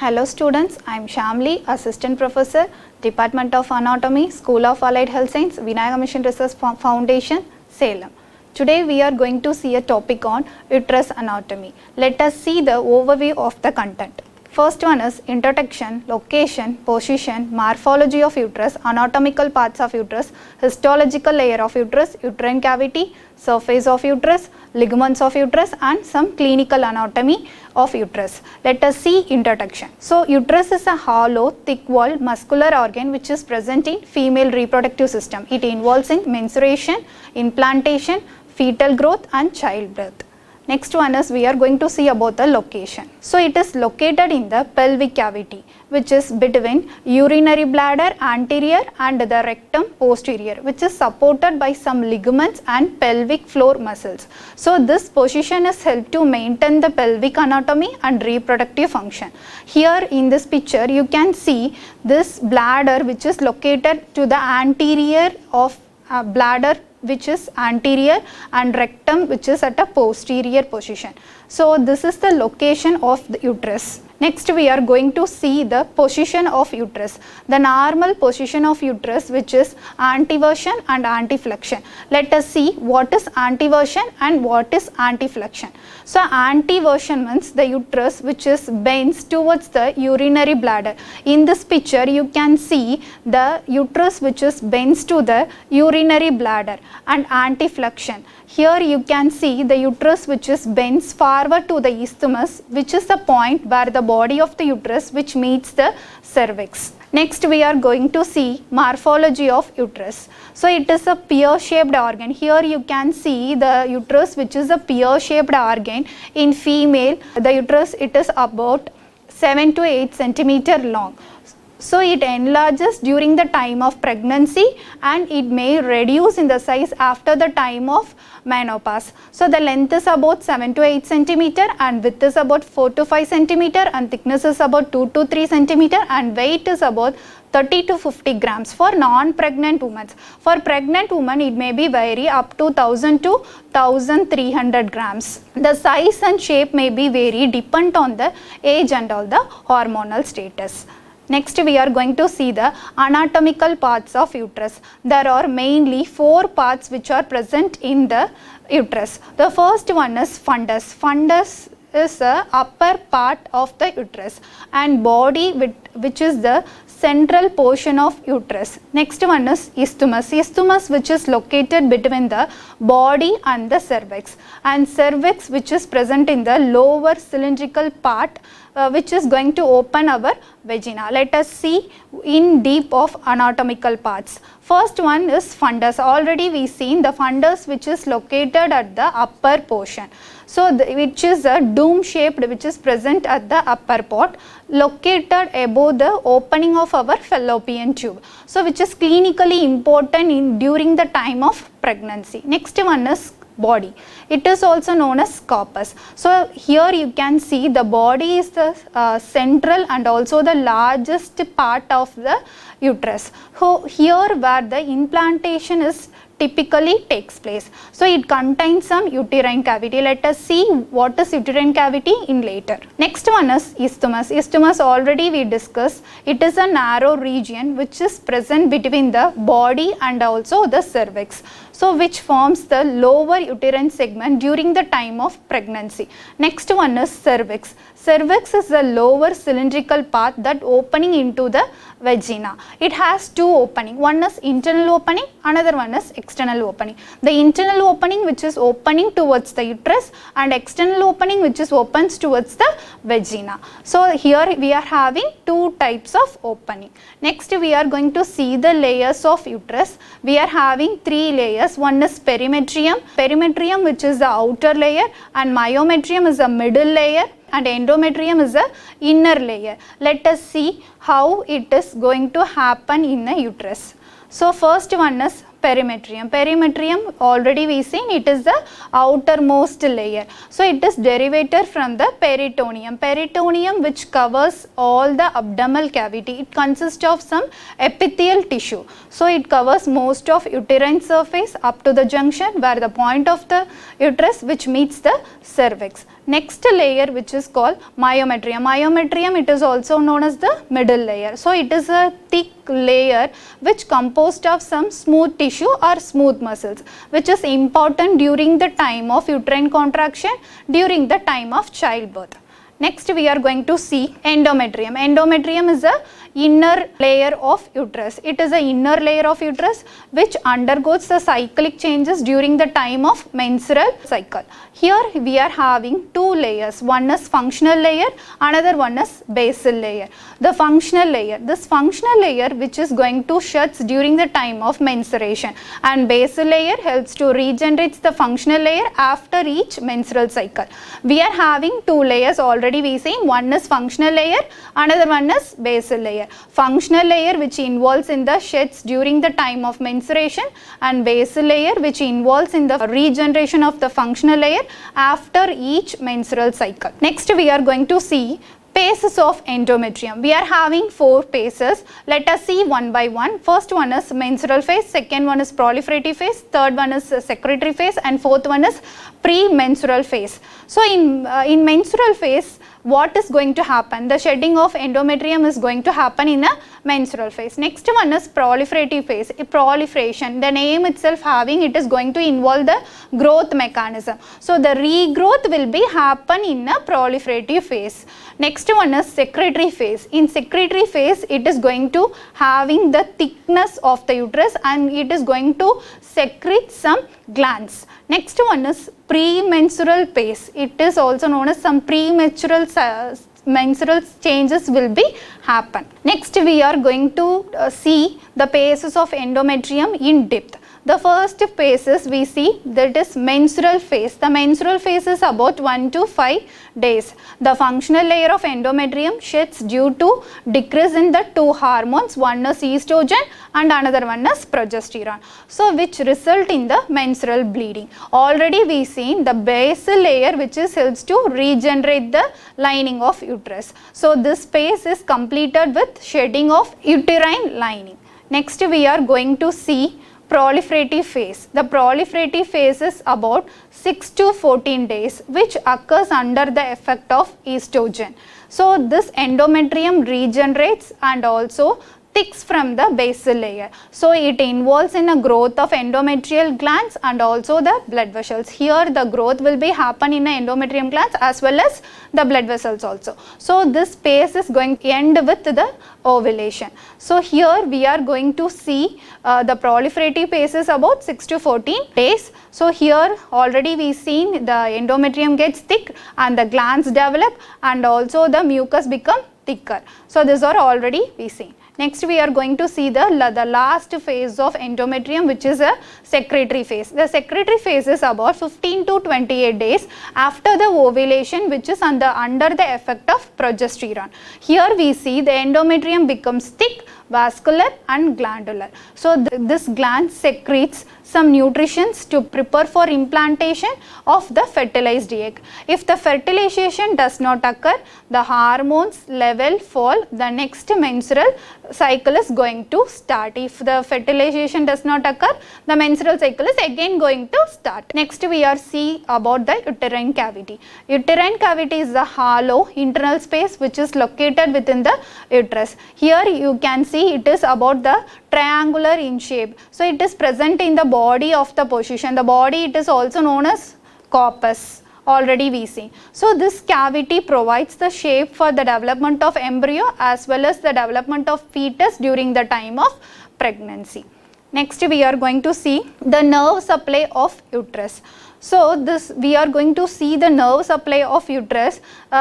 Hello students, I am Shamli, Assistant Professor, Department of Anatomy, School of Allied Health Science, Vinayaga Mission Research Foundation, Salem. Today we are going to see a topic on uterus anatomy. Let us see the overview of the content. First one is introduction, location, position, morphology of uterus, anatomical parts of uterus, histological layer of uterus, uterine cavity, surface of uterus, ligaments of uterus and some clinical anatomy of uterus. Let us see introduction. So uterus is a hollow, thick-walled muscular organ which is present in female reproductive system. It involves in menstruation, implantation, fetal growth and childbirth. Next one is we are going to see about the location. So it is located in the pelvic cavity which is between urinary bladder anterior and the rectum posterior, which is supported by some ligaments and pelvic floor muscles. So this position is helped to maintain the pelvic anatomy and reproductive function. Here in this picture you can see this bladder which is located to the anterior of bladder which is anterior and rectum which is at a posterior position. So this is the location of the uterus. Next we are going to see the position of uterus. The normal position of uterus which is anteversion and anteflexion. Let us see what is anteversion and what is anteflexion. So anteversion means the uterus which is bends towards the urinary bladder. In this picture you can see the uterus which is bends to the urinary bladder, and anteflexion. Here you can see the uterus which is bends forward to the isthmus, which is the point where the body of the uterus which meets the cervix. Next we are going to see morphology of uterus. So it is a pear-shaped organ. Here you can see the uterus which is a pear-shaped organ. In female, the uterus it is about 7 to 8 centimeter long. So it enlarges during the time of pregnancy and it may reduce in the size after the time of menopause. So the length is about 7 to 8 centimeter and width is about 4 to 5 centimeter and thickness is about 2 to 3 centimeter and weight is about 30 to 50 grams for non-pregnant women. For pregnant women it may be vary up to 1000 to 1300 grams. The size and shape may be vary depend on the age and all the hormonal status. Next we are going to see the anatomical parts of uterus. There are mainly 4 parts which are present in the uterus. The first one is fundus. Fundus is the upper part of the uterus and body which is the central portion of uterus. Next one is isthmus. Isthmus which is located between the body and the cervix, and cervix which is present in the lower cylindrical part which is going to open our vagina. Let us see in deep of anatomical parts. First one is fundus. Already we seen the fundus which is located at the upper portion. So which is a dome shaped which is present at the upper part, located above the opening of our fallopian tube. So which is clinically important during the time of pregnancy. Next one is body. It is also known as corpus. So here you can see the body is the central and also the largest part of the uterus. So here where the implantation is typically takes place. So it contains some uterine cavity. Let us see what is uterine cavity in later. Next one is isthmus. Isthmus already we discussed. It is a narrow region which is present between the body and also the cervix. So which forms the lower uterine segment during the time of pregnancy. Next one is cervix. Cervix is the lower cylindrical part that opening into the vagina. It has 2 openings. One is internal opening, another one is external opening. The internal opening which is opening towards the uterus and external opening which is opens towards the vagina. So here we are having 2 types of opening. Next we are going to see the layers of uterus. We are having 3 layers. One is perimetrium. Perimetrium which is the outer layer, and myometrium is the middle layer, and endometrium is the inner layer. Let us see how it is going to happen in a uterus. So first one is perimetrium. Perimetrium already we seen it is the outermost layer. So it is derivated from the peritoneum. Peritoneum which covers all the abdominal cavity. It consists of some epithelial tissue. So it covers most of uterine surface up to the junction where the point of the uterus which meets the cervix. Next layer which is called myometrium. Myometrium, it is also known as the middle layer. So it is a thick layer which composed of some smooth tissue or smooth muscles, which is important during the time of uterine contraction, during the time of childbirth. Next we are going to see endometrium. Endometrium is a inner layer of uterus. It is a inner layer of uterus which undergoes the cyclic changes during the time of menstrual cycle. Here we are having two layers. One is functional layer, another one is basal layer. The functional layer, this functional layer which is going to shuts during the time of menstruation, and basal layer helps to regenerate the functional layer after each menstrual cycle. We are having two layers already we seen. One is functional layer, another one is basal layer. Functional layer which involves in the sheds during the time of menstruation, and basal layer which involves in the regeneration of the functional layer after each menstrual cycle. Next we are going to see phases of endometrium. We are having four phases. Let us see one by one. First one is menstrual phase, second one is proliferative phase, third one is secretory phase, and fourth one is premenstrual phase. So in menstrual phase, what is going to happen? The shedding of endometrium is going to happen in a menstrual phase. Next one is proliferative phase. Proliferation, the name itself having, it is going to involve the growth mechanism. So the regrowth will be happen in a proliferative phase. Next one is secretory phase. In secretory phase, it is going to having the thickness of the uterus and it is going to secrete some glands. Next one is premenstrual phase. It is also known as some premature menstrual changes will be happen. Next we are going to see the phases of endometrium in depth. The first phases we see, that is menstrual phase. The menstrual phase is about 1 to 5 days. The functional layer of endometrium sheds due to decrease in the two hormones. One is estrogen and another one is progesterone. So which result in the menstrual bleeding. Already we seen the basal layer which is helps to regenerate the lining of uterus. So this phase is completed with shedding of uterine lining. Next we are going to see proliferative phase. The proliferative phase is about 6 to 14 days which occurs under the effect of estrogen. So this endometrium regenerates and also thicks from the basal layer. So it involves in a growth of endometrial glands and also the blood vessels. Here the growth will be happen in the endometrium glands as well as the blood vessels also. So this phase is going to end with the ovulation. So here we are going to see the proliferative phase is about 6 to 14 days. So here already we seen the endometrium gets thick and the glands develop and also the mucus become thicker. So these are already we seen. Next we are going to see the last phase of endometrium, which is a secretory phase. The secretory phase is about 15 to 28 days after the ovulation, which is under the effect of progesterone. Here we see the endometrium becomes thick, vascular and glandular. So this gland secretes some nutrients to prepare for implantation of the fertilized egg. If the fertilization does not occur, the hormones level fall, the next menstrual cycle is going to start. If the fertilization does not occur, the menstrual cycle is again going to start. Next we are see about the uterine cavity. Uterine cavity is a hollow internal space which is located within the uterus. Here you can see it is about the triangular in shape. So it is present in the body of the position. The body, it is also known as corpus. Already we see. So this cavity provides the shape for the development of embryo as well as the development of fetus during the time of pregnancy. Next we are going to see the nerve supply of uterus. So this we are going to see the nerve supply of uterus.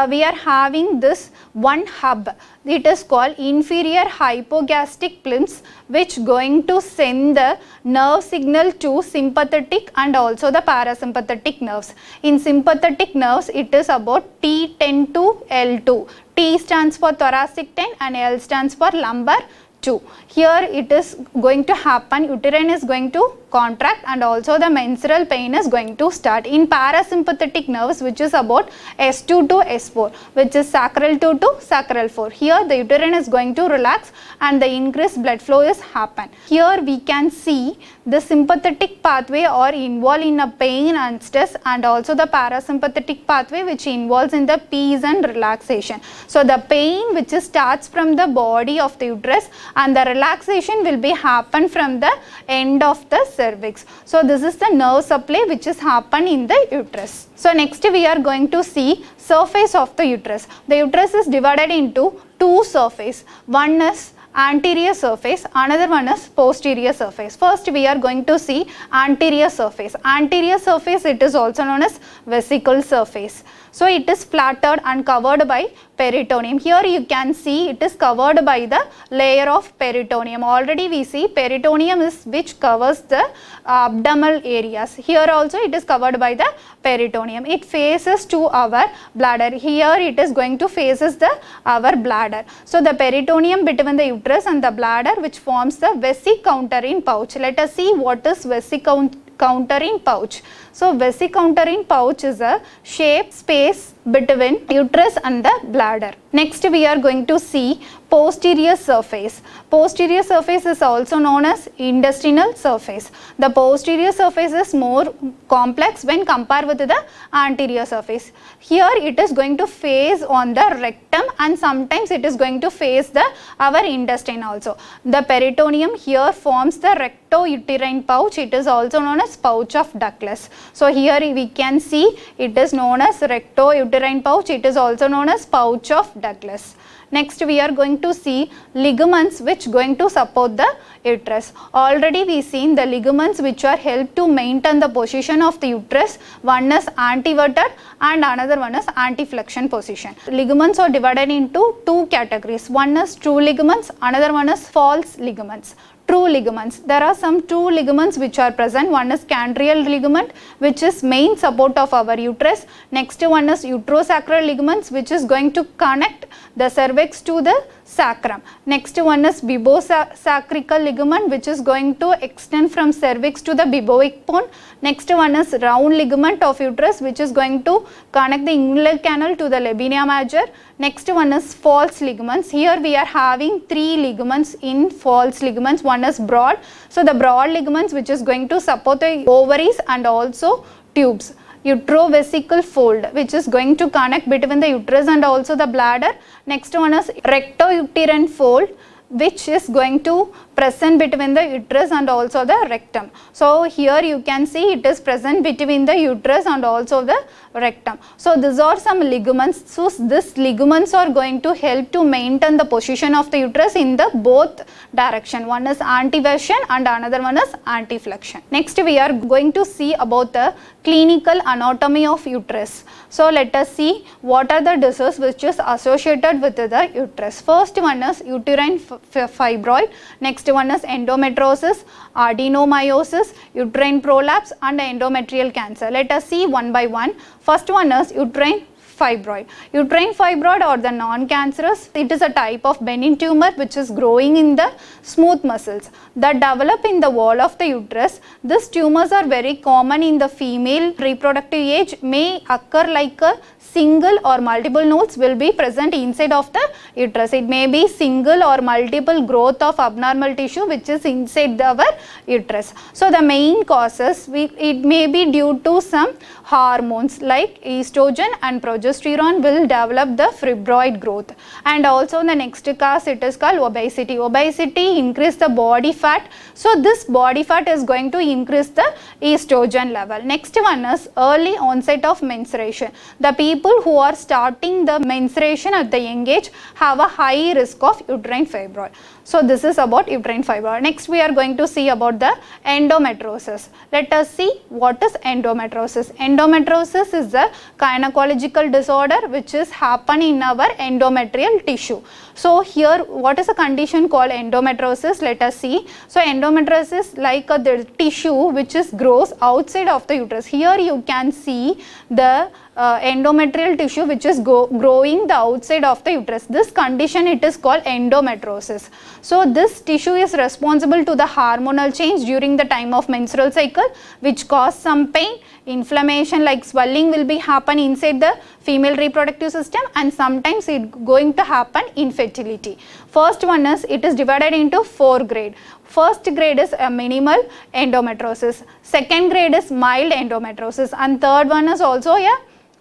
We are having this one hub. It is called inferior hypogastric limbs, which going to send the nerve signal to sympathetic and also the parasympathetic nerves. In sympathetic nerves, it is about T10 to L2. T stands for thoracic 10 and L stands for lumbar 2. Here it is going to happen, uterine is going to contract and also the menstrual pain is going to start. In parasympathetic nerves, which is about S2 to S4, which is sacral 2 to sacral 4. Here the uterine is going to relax and the increased blood flow is happen. Here we can see the sympathetic pathway or involved in a pain and stress, and also the parasympathetic pathway which involves in the peace and relaxation. So the pain which starts from the body of the uterus and the relaxation will be happen from the end of the cervix. So this is the nerve supply which is happen in the uterus. So next we are going to see surface of the uterus. The uterus is divided into two surface. One is anterior surface, another one is posterior surface. First we are going to see anterior surface. Anterior surface, it is also known as vesicle surface. So it is flattered and covered by peritoneum. Here you can see it is covered by the layer of peritoneum. Already we see peritoneum is which covers the abdominal areas. Here also it is covered by the peritoneum. It faces to our bladder. Here it is going to faces our bladder. So the peritoneum between the uterus and the bladder which forms the vesicounterine pouch. Let us see what is vesicounterine pouch. So vesicounterine pouch is a shape space between uterus and the bladder. Next we are going to see posterior surface. Posterior surface is also known as intestinal surface. The posterior surface is more complex when compared with the anterior surface. Here it is going to face on the rectum and sometimes it is going to face our intestine also. The peritoneum here forms the recto-uterine pouch. It is also known as pouch of Douglas. So here we can see it is known as recto-uterine pouch. It is also known as pouch of Douglas. Next we are going to see ligaments which going to support the uterus. Already we seen the ligaments which are help to maintain the position of the uterus. One is anteverted and another one is anteflexion position. Ligaments are divided into two categories. One is true ligaments, another one is false ligaments. True ligaments. There are some true ligaments which are present. One is cantrial ligament which is main support of our uterus. Next one is uterosacral ligaments which is going to connect the cervix to the sacrum. Next one is bibosacrical ligament which is going to extend from cervix to the biboic bone. Next one is round ligament of uterus which is going to connect the inguinal canal to the labia major. Next one is false ligaments. Here we are having three ligaments in false ligaments. One is broad. So the broad ligaments which is going to support the ovaries and also tubes. Utrovesical fold which is going to connect between the uterus and also the bladder. Next one is recto-uterine fold which is going to present between the uterus and also the rectum. So here you can see it is present between the uterus and also the rectum. So these are some ligaments. So these ligaments are going to help to maintain the position of the uterus in the both direction. One is anteversion and another one is anteflexion. Next we are going to see about the clinical anatomy of uterus. So let us see what are the diseases which is associated with the uterus. First one is uterine fibroid. Next one is endometriosis, adenomyosis, uterine prolapse and endometrial cancer. Let us see one by one. First one is uterine fibroid. Uterine fibroid or the non-cancerous, it is a type of benign tumor which is growing in the smooth muscles that develop in the wall of the uterus. These tumors are very common in the female reproductive age, may occur like a single or multiple nodes will be present inside of the uterus. It may be single or multiple growth of abnormal tissue which is inside our uterus. So the main causes, it may be due to some hormones like estrogen and progesterone will develop the fibroid growth. And also the next cause, it is called obesity. Obesity increase the body fat. So this body fat is going to increase the estrogen level. Next one is early onset of menstruation. The people who are starting the menstruation at the young age have a high risk of uterine fibroid. So this is about uterine fibroid. Next we are going to see about the endometriosis. Let us see what is endometriosis. Endometriosis is a gynecological disorder which is happen in our endometrial tissue. So here what is a condition called endometriosis? Let us see. So endometriosis like the tissue which is grows outside of the uterus. Here you can see the endometrial tissue which is growing the outside of the uterus. This condition it is called endometriosis. So this tissue is responsible to the hormonal change during the time of menstrual cycle, which cause some pain, inflammation like swelling will be happen inside the female reproductive system, and sometimes it going to happen infertility. First one is, it is divided into 4 grade. First grade is a minimal endometriosis, second grade is mild endometriosis, and third one is also a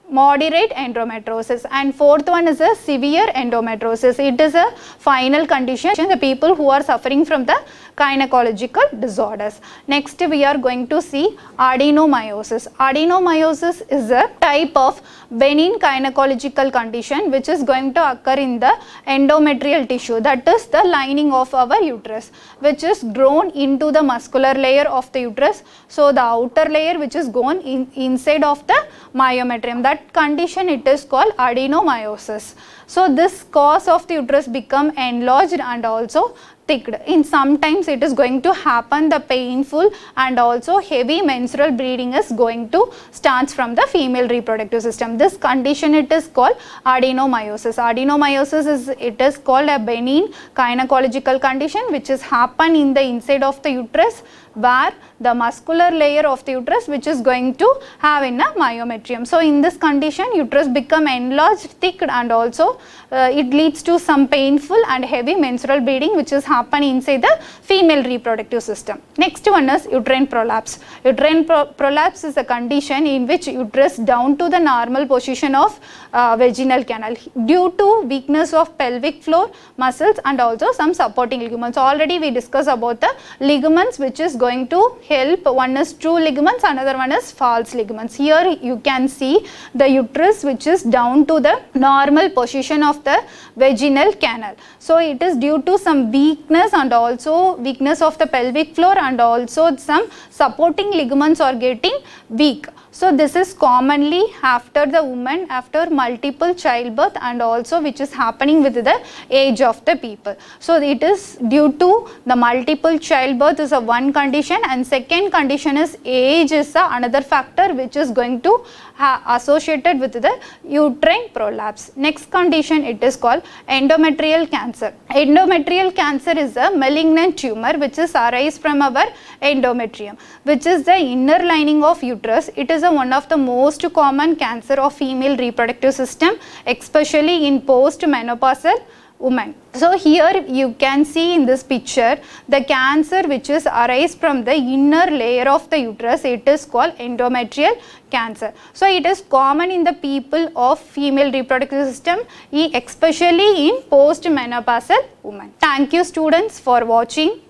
moderate endometriosis, and fourth one is a severe endometriosis. It is a final condition, the people who are suffering from the gynecological disorders. Next we are going to see adenomyosis. Adenomyosis is a type of benign gynecological condition which is going to occur in the endometrial tissue, that is the lining of our uterus, which is grown into the muscular layer of the uterus. So the outer layer which is grown inside of the myometrium, that condition it is called adenomyosis. So this cause of the uterus become enlarged and also thicked. In sometimes it is going to happen the painful and also heavy menstrual bleeding is going to start from the female reproductive system. This condition it is called adenomyosis. Adenomyosis is, it is called a benign gynecological condition which is happen in the inside of the uterus, where the muscular layer of the uterus which is going to have in a myometrium. So in this condition uterus become enlarged, thick, and also it leads to some painful and heavy menstrual bleeding which is happen inside the female reproductive system. Next one is uterine prolapse. Uterine prolapse is a condition in which uterus down to the normal position of vaginal canal due to weakness of pelvic floor muscles and also some supporting ligaments. Already we discussed about the ligaments which is going to help. One is true ligaments, another one is false ligaments. Here you can see the uterus which is down to the normal position of the vaginal canal. So it is due to some weakness and also weakness of the pelvic floor and also some supporting ligaments are getting weak. So this is commonly after the woman after multiple childbirth and also which is happening with the age of the people. So it is due to the multiple childbirth is a one condition, and second condition is age is another factor which is going to associated with the uterine prolapse. Next condition it is called endometrial cancer. Endometrial cancer is a malignant tumor which is arise from our endometrium, which is the inner lining of uterus. It is one of the most common cancer of female reproductive system, especially in post-menopausal women. So here you can see in this picture the cancer which is arise from the inner layer of the uterus, it is called endometrial cancer. So it is common in the people of female reproductive system, especially in post-menopausal women. Thank you students for watching.